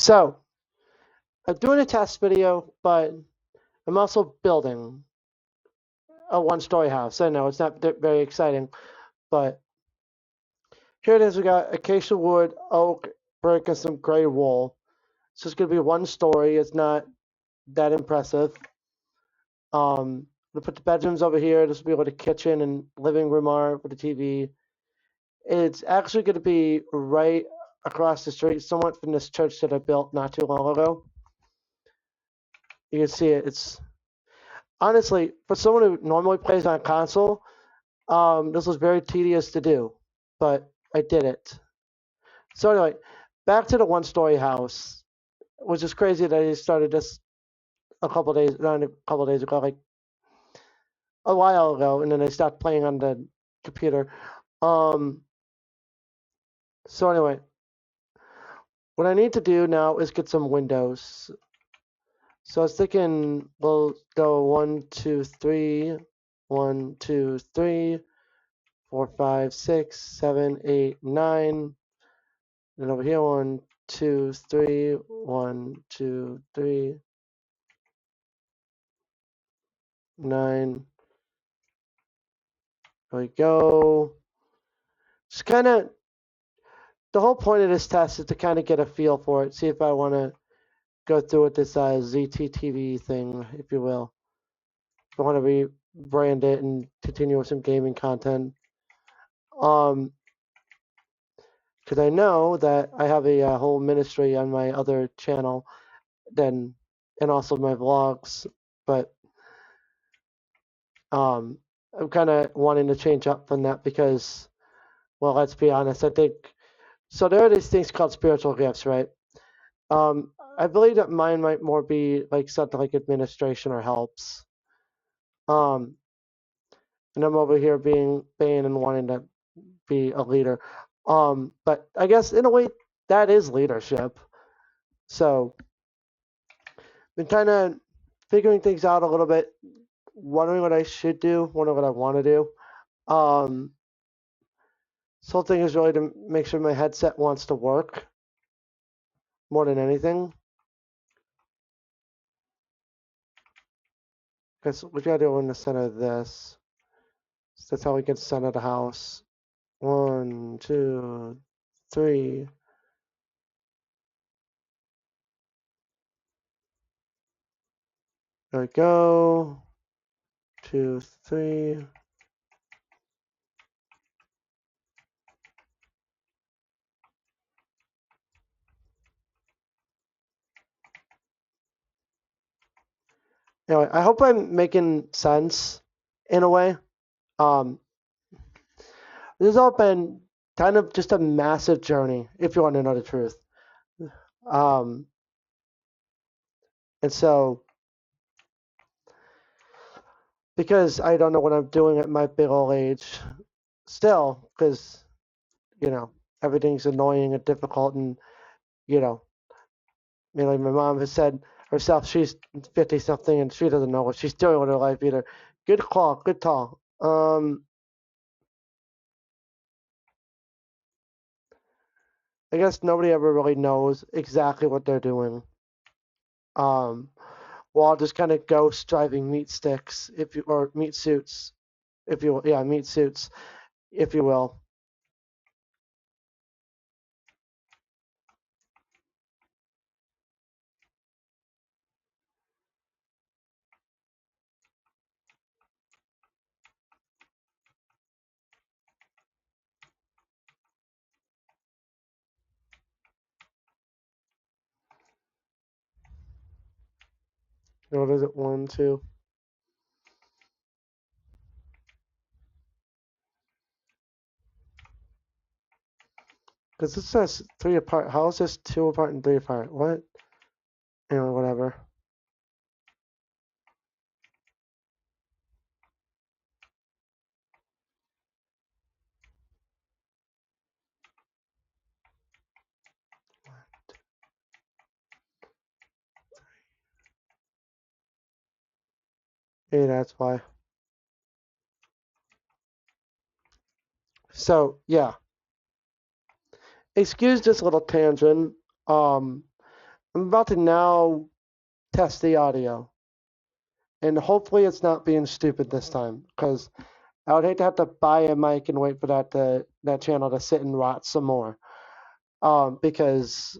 So I'm doing a test video, but I'm also building a one-story house. I know it's not very exciting, but here it is. We got acacia wood, oak, brick, and some gray wool. So it's going to be one story. It's not that impressive. We'll put the bedrooms over here. This will be where the kitchen and living room are with the TV. It's actually going to be right across the street, somewhat from this church that I built not too long ago. You can see it. It's honestly, for someone who normally plays on console, this was very tedious to do, but I did it. So anyway, back to the one-story house, which is crazy that I started this not a couple days ago, like a while ago, and then I stopped playing on the computer. Um, so anyway, what I need to do now is get some windows. So I was thinking we'll go 1, 2, 3, 1, 2, 3, 4, 5, 6, 7, 8, 9. Then over here, 1, 2, 3, 1, 2, 3, 9. There we go. Just kind of, the whole point of this test is to kind of get a feel for it, see if I want to go through with this ZTTV thing, if you will. If I want to rebrand it and continue with some gaming content. Because I know that I have a whole ministry on my other channel, and also my vlogs, but I'm kind of wanting to change up from that because, well, let's be honest. I think so. There are these things called spiritual gifts, right? I believe that mine might more be like something like administration or helps. And I'm over here being vain and wanting to be a leader. But I guess in a way that is leadership. So been kind of figuring things out a little bit, wondering what I should do, wondering what I want to do. This whole thing is really to make sure my headset wants to work more than anything. Because we gotta do it in the center of this. So that's how we can center the house. 1, 2, 3. There we go. 2, 3. Anyway, I hope I'm making sense in a way. This has all been kind of just a massive journey, if you want to know the truth. And so, because I don't know what I'm doing at my big old age, still, because, everything's annoying and difficult, and, like my mom has said herself, she's 50 something and she doesn't know what she's doing with her life either. Good call, good call. I guess nobody ever really knows exactly what they're doing. Well, I'll just kind of ghost driving meat sticks, or meat suits, if you will. Yeah, meat suits, if you will. What is it? 1, 2. Because this says 3 apart. How is this 2 apart and 3 apart? What? Anyway, whatever. Hey, that's why. So, yeah. Excuse this little tangent. I'm about to now test the audio. And hopefully it's not being stupid this time, because I would hate to have to buy a mic and wait for that channel to sit and rot some more. Because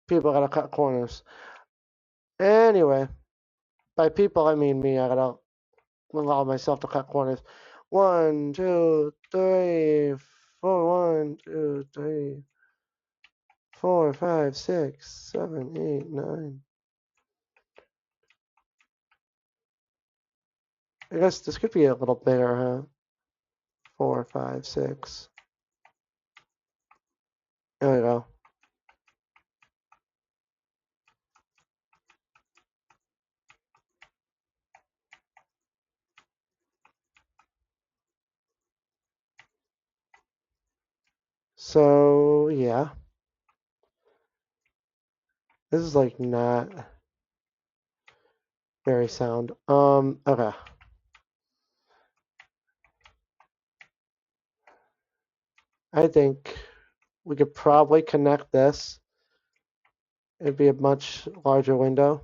people gotta cut corners. Anyway, by people I mean me. I gotta allow myself to cut corners. 1, 2, 3, 4. 1, 2, 3, 4, 5, 6, 7, 8, 9. I guess this could be a little bigger, huh? 4, 5, 6. There we go. So yeah, this is like not very sound. Okay. I think we could probably connect this. It'd be a much larger window.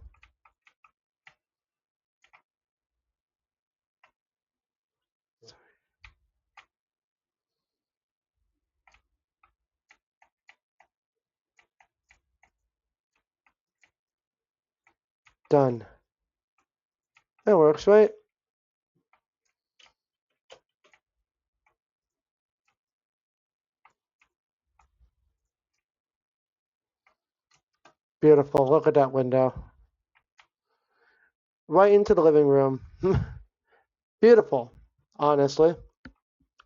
Done. That works, right? Beautiful. Look at that window. Right into the living room. Beautiful, honestly.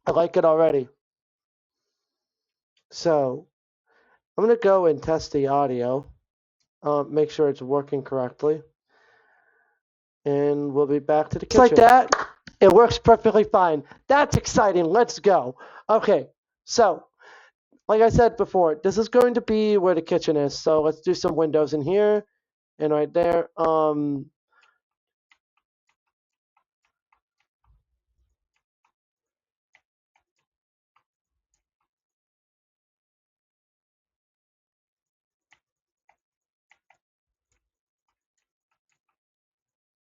I like it already. So I'm going to go and test the audio, make sure it's working correctly. And we'll be back to the kitchen. Just like that, it works perfectly fine. That's exciting. Let's go. Okay, so like I said before, this is going to be where the kitchen is. So let's do some windows in here and right there.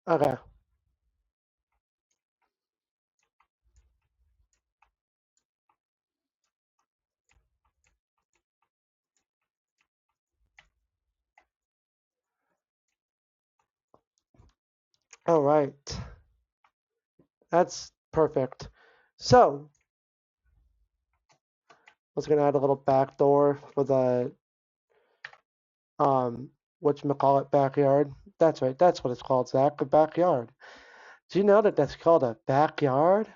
Okay. All right. That's perfect. So I was gonna add a little back door for the whatchamacallit backyard. That's right, that's what it's called, Zach, a backyard. Do you know that that's called a backyard?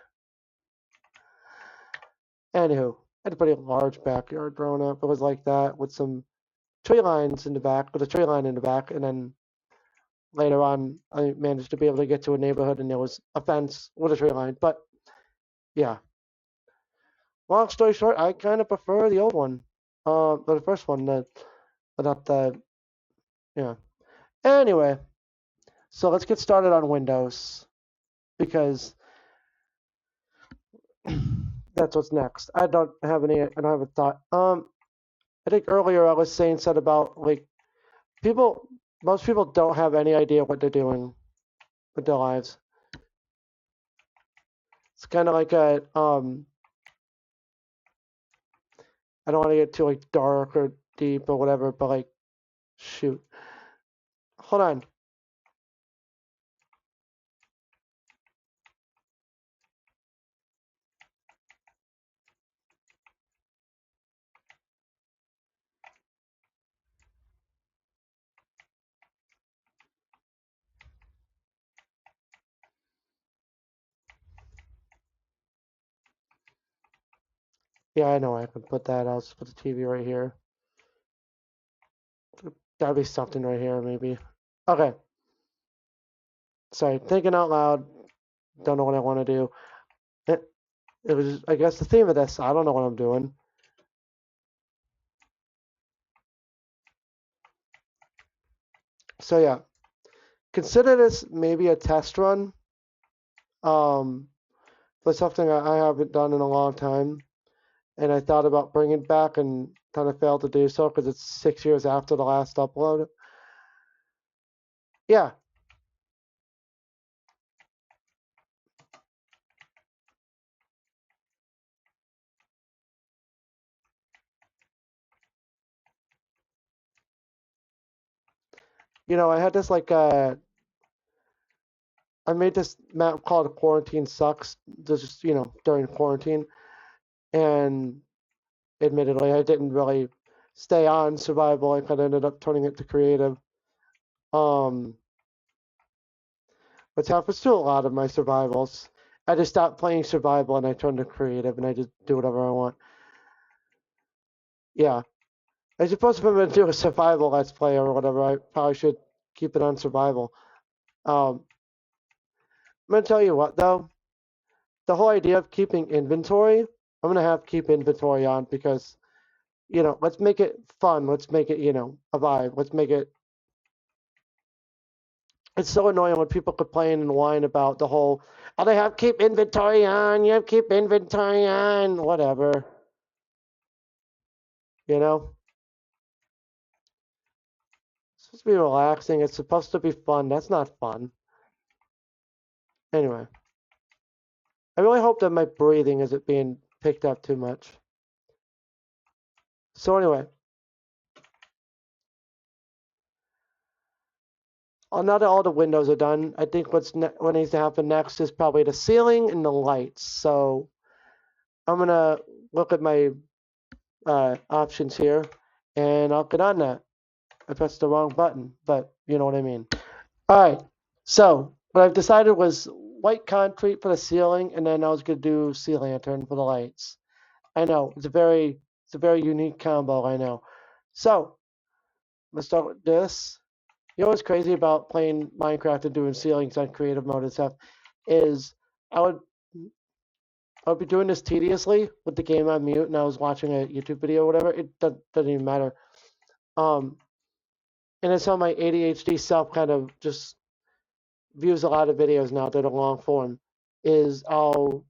Anywho, I had a pretty large backyard growing up. It was like that with some tree lines in the back, with a tree line in the back, and then later on I managed to be able to get to a neighborhood and there was a fence with a tree line. But yeah. Long story short, I kind of prefer the old one. The first one, not the yeah. Anyway, so let's get started on Windows because that's what's next. I don't have a thought. I think earlier I was saying something about like most people don't have any idea what they're doing with their lives. It's kind of like I don't want to get too like dark or deep or whatever, but like shoot. Hold on. Yeah, I know I can put that. I'll just put the TV right here. Gotta be something right here, maybe. Okay. Sorry, thinking out loud. Don't know what I want to do. It was, I guess, the theme of this. I don't know what I'm doing. So yeah, consider this maybe a test run. For something I haven't done in a long time, and I thought about bringing back and kind of failed to do so because it's 6 years after the last upload. Yeah. I had this I made this map called Quarantine Sucks, just, during quarantine. And admittedly, I didn't really stay on survival. I kind of ended up turning it to creative. Which happens to a lot of my survivals. I just stopped playing survival and I turned to creative and I just do whatever I want. Yeah. I suppose if I'm going to do a survival let's play or whatever, I probably should keep it on survival. I'm going to tell you what, though. The whole idea of keeping inventory, I'm going to have to keep inventory on because, let's make it fun. Let's make it, a vibe. Let's make it. It's so annoying when people complain and whine about the whole, oh, they have to keep inventory on. You have to keep inventory on. Whatever. You know? It's supposed to be relaxing. It's supposed to be fun. That's not fun. Anyway. I really hope that my breathing isn't being picked up too much. So anyway. Now that all the windows are done, I think what needs to happen next is probably the ceiling and the lights. So I'm going to look at my options here, and I'll get on that. I pressed the wrong button, but you know what I mean. All right. So what I've decided was white concrete for the ceiling, and then I was going to do sea lantern for the lights. I know it's a very unique combo. I know. So let's start with this. You know what's crazy about playing Minecraft and doing ceilings on creative mode and stuff is I would be doing this tediously with the game on mute and I was watching a YouTube video or whatever. It doesn't even matter. And it's how my ADHD self kind of just views a lot of videos now that are long form. Is I'll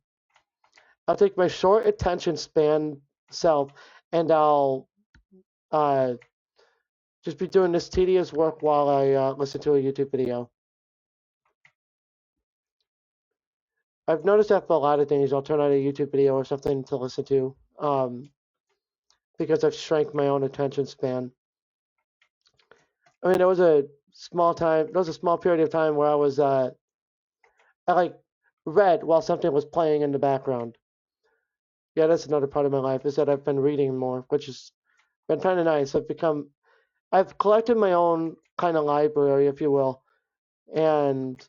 take my short attention span self and I'll just be doing this tedious work while I listen to a YouTube video. I've noticed that for a lot of things, I'll turn on a YouTube video or something to listen to because I've shrank my own attention span. I mean, there was a small period of time where I read while something was playing in the background. Yeah, that's another part of my life is that I've been reading more, which has been kind of nice. I've collected my own kind of library, if you will, and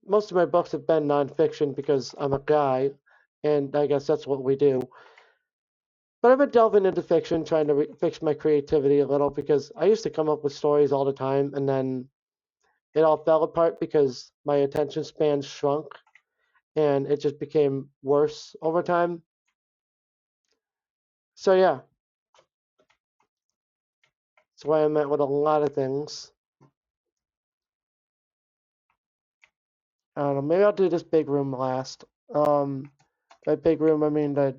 most of my books have been nonfiction because I'm a guy, and I guess that's what we do. But I've been delving into fiction, trying to fix my creativity a little because I used to come up with stories all the time, and then it all fell apart because my attention span shrunk, and it just became worse over time. So yeah, that's why I met with a lot of things. I don't know. Maybe I'll do this big room last. By big room, I mean the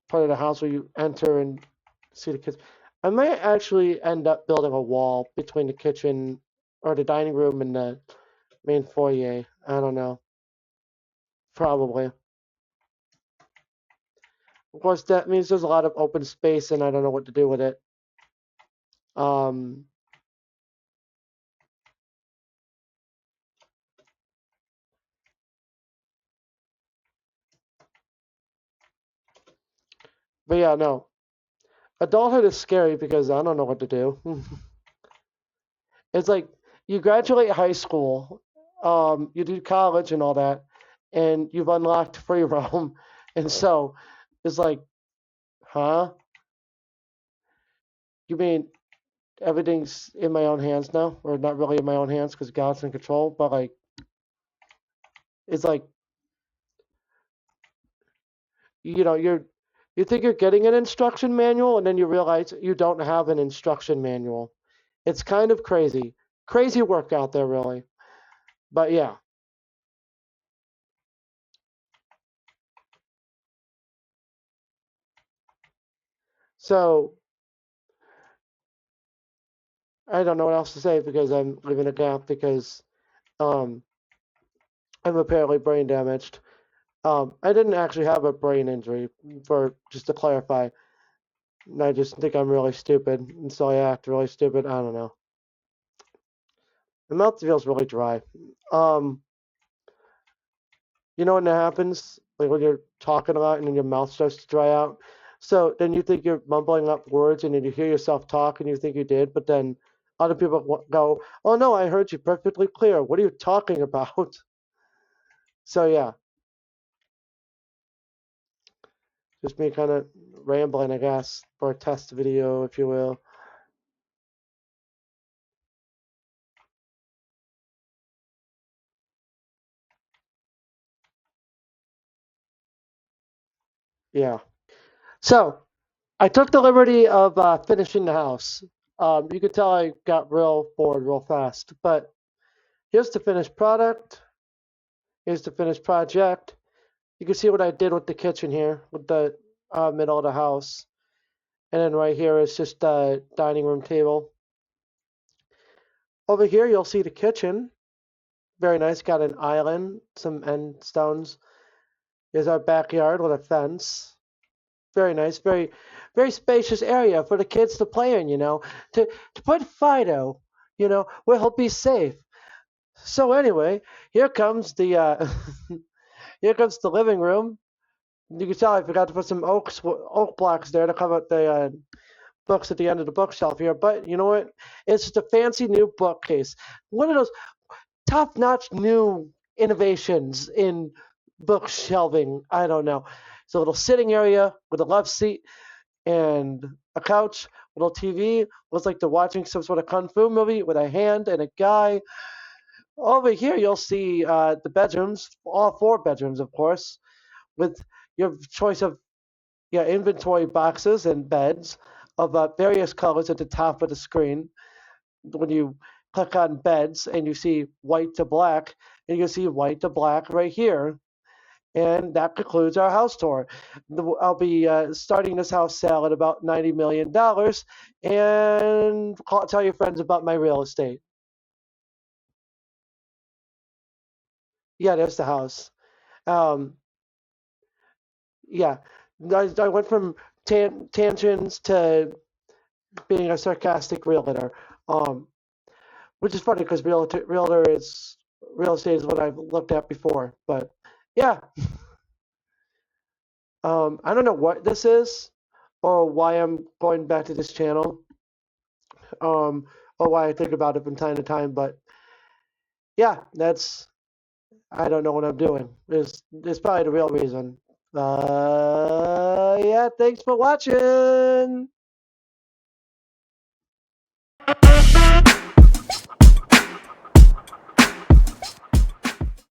part of the house where you enter and see the kids. I might actually end up building a wall between the kitchen or the dining room and the main foyer. I don't know. Probably. Of course, that means there's a lot of open space, and I don't know what to do with it. Um, but yeah, no. Adulthood is scary because I don't know what to do. It's like you graduate high school, you do college and all that, and you've unlocked free roam, and so it's like, huh? You mean everything's in my own hands now, or not really in my own hands because God's in control? But like, it's like you think you're getting an instruction manual, and then you realize you don't have an instruction manual. It's kind of crazy work out there, really. But yeah. So I don't know what else to say because I'm leaving a gap because um, I'm apparently brain damaged. I didn't actually have a brain injury, for just to clarify. I just think I'm really stupid, and so I act really stupid. I don't know. My mouth feels really dry. Um, you know when that happens, like when you're talking a lot and then your mouth starts to dry out. So then you think you're mumbling up words, and then you hear yourself talk, and you think you did, but then other people go, "Oh no, I heard you perfectly clear. What are you talking about?" So yeah, just me kind of rambling, I guess, for a test video, if you will. Yeah. So I took the liberty of finishing the house. You could tell I got real bored real fast, but here's the finished product. Here's the finished project. You can see what I did with the kitchen here, with the middle of the house. And then right here is just a dining room table. Over here, you'll see the kitchen. Very nice. Got an island, some end stones. Here's our backyard with a fence. Very nice. Very spacious area for the kids to play in, to put Fido, where he'll be safe. So anyway, here comes the here comes the living room. You can tell I forgot to put some oak blocks there to cover the books at the end of the bookshelf here. But you know what? It's just a fancy new bookcase. One of those top-notch new innovations in book shelving. I don't know. It's a little sitting area with a love seat and a couch, a little TV. Looks like they're watching some sort of kung fu movie with a hand and a guy. Over here, you'll see the bedrooms, all four bedrooms, of course, with your choice of inventory boxes and beds of various colors at the top of the screen. When you click on beds and you see white to black, and you can see white to black right here. And that concludes our house tour. I'll be starting this house sale at about $90 million, and tell your friends about my real estate. Yeah, there's the house. Um, yeah, I went from tangents to being a sarcastic realtor, um, which is funny because real estate is what I've looked at before. But yeah, I don't know what this is or why I'm going back to this channel, um, or why I think about it from time to time. But yeah, I don't know what I'm doing. It's probably the real reason. Yeah, thanks for watching.